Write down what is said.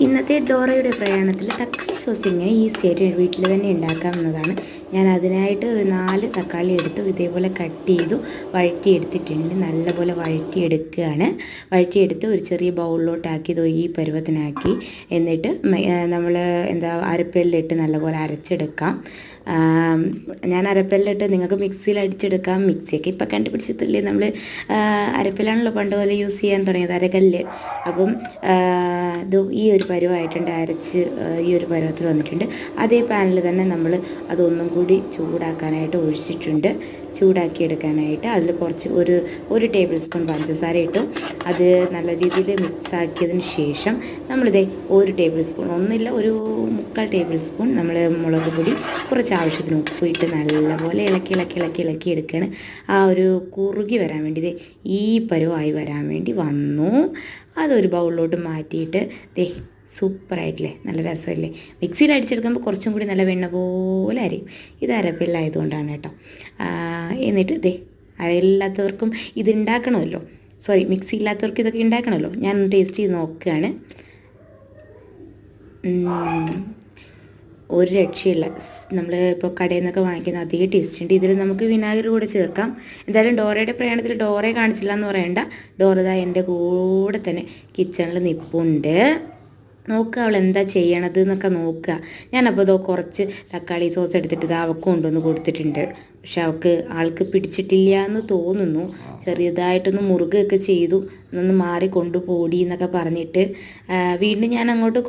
ഇന്നത്തെ ഡോറയുടെ പ്രയാണത്തിൽ തക്കാളി സോസ് ഇങ്ങനെ ഈസി ആയിട്ട് വീട്ടിൽ തന്നെ ഉണ്ടാക്കാവുന്നതാണ്. ഞാൻ അതിനായിട്ട് 4 തക്കാളി എടുത്തു, ഇതേപോലെ കട്ട് ചെയ്തു വഴറ്റിയെടുത്തിട്ടുണ്ട്. നല്ലപോലെ വഴറ്റിയെടുക്കുകയാണ്. വഴറ്റിയെടുത്ത് ഒരു ചെറിയ ബൗളിലോട്ടാക്കി ഈ പരുവത്തിനാക്കി, എന്നിട്ട് നമ്മൾ അരപ്പയിലിട്ട് നല്ലപോലെ അരച്ചെടുക്കാം. ഞാൻ അരപ്പയിലിട്ട്, നിങ്ങൾക്ക് മിക്സിയിൽ അടിച്ചെടുക്കാം. മിക്സിയൊക്കെ ഇപ്പം കണ്ടുപിടിച്ചിട്ടില്ലേ, നമ്മൾ അരപ്പയിലാണല്ലോ പണ്ട് പോലെ യൂസ് ചെയ്യാൻ തുടങ്ങിയത്, അരകല്ല്. അപ്പം ഈ ഒരു പരുവമായിട്ടുണ്ട്, അരച്ച് ഈ ഒരു പരുവത്തിൽ വന്നിട്ടുണ്ട്. അതേ പാനിൽ തന്നെ നമ്മൾ അതൊന്നും കൂടി ചൂടാക്കാനായിട്ട് ഒഴിച്ചിട്ടുണ്ട്. ചൂടാക്കിയെടുക്കാനായിട്ട് അതിൽ കുറച്ച് ഒരു ടേബിൾ സ്പൂൺ പഞ്ചസാര ഇട്ടു. അത് നല്ല രീതിയിൽ മിക്സ് ആക്കിയതിന് ശേഷം നമ്മളിതേ 1 ടേബിൾ സ്പൂൺ, ഒന്നില്ല ഒരു 3/4 ടേബിൾ സ്പൂൺ നമ്മൾ മുളക് പൊടി, കുറച്ച് ആവശ്യത്തിന് ഉപ്പ് ഇട്ട് നല്ലപോലെ ഇളക്കി എടുക്കുകയാണ്. ആ ഒരു കുറുകി വരാൻ വേണ്ടി, ഈ പരുവമായി വരാൻ വേണ്ടി വന്നു. അതൊരു ബൗളിലോട്ട് മാറ്റിയിട്ട് സൂപ്പറായിട്ടില്ലേ, നല്ല രസമല്ലേ. മിക്സിയിൽ അടിച്ചെടുക്കുമ്പോൾ കുറച്ചും കൂടി നല്ല വെണ്ണ പോലെ അരയും. ഇത് അരപ്പില്ലായതുകൊണ്ടാണ് കേട്ടോ. എന്നിട്ട് അരയില്ലാത്തവർക്കും ഇത് ഉണ്ടാക്കണമല്ലോ, മിക്സി ഇല്ലാത്തവർക്ക് ഇതൊക്കെ ഉണ്ടാക്കണമല്ലോ. ഞാൻ ടേസ്റ്റ് ചെയ്ത് നോക്കുകയാണ്. ഒരു രക്ഷയില്ല. നമ്മൾ ഇപ്പോൾ കടയിൽ നിന്നൊക്കെ വാങ്ങിക്കുന്ന അതേ ടേസ്റ്റ് ഉണ്ട്. ഇതിൽ നമുക്ക് വിനാഗിരി കൂടെ ചേർക്കാം. എന്തായാലും ഡോറയുടെ പ്രയാണത്തിൽ ഡോറയെ കാണിച്ചില്ല എന്ന് പറയണ്ട. ഡോറ എൻ്റെ കൂടെ തന്നെ കിച്ചണിൽ നിൽപ്പുണ്ട്. നോക്കുക അവൾ എന്താ ചെയ്യണത് എന്നൊക്കെ നോക്കുക. ഞാനപ്പോൾ കുറച്ച് തക്കാളി സോസ് എടുത്തിട്ട് അവൾക്ക് കൊണ്ടുവന്ന് കൊടുത്തിട്ടുണ്ട്. പക്ഷെ ആൾക്ക് പിടിച്ചിട്ടില്ല എന്ന് തോന്നുന്നു. ചെറിയതായിട്ടൊന്ന് മുറുകയൊക്കെ ചെയ്തു, ഒന്ന് മാറി കൊണ്ടുപോടി എന്നൊക്കെ പറഞ്ഞിട്ട് വീണ്ടും ഞാൻ അങ്ങോട്ട്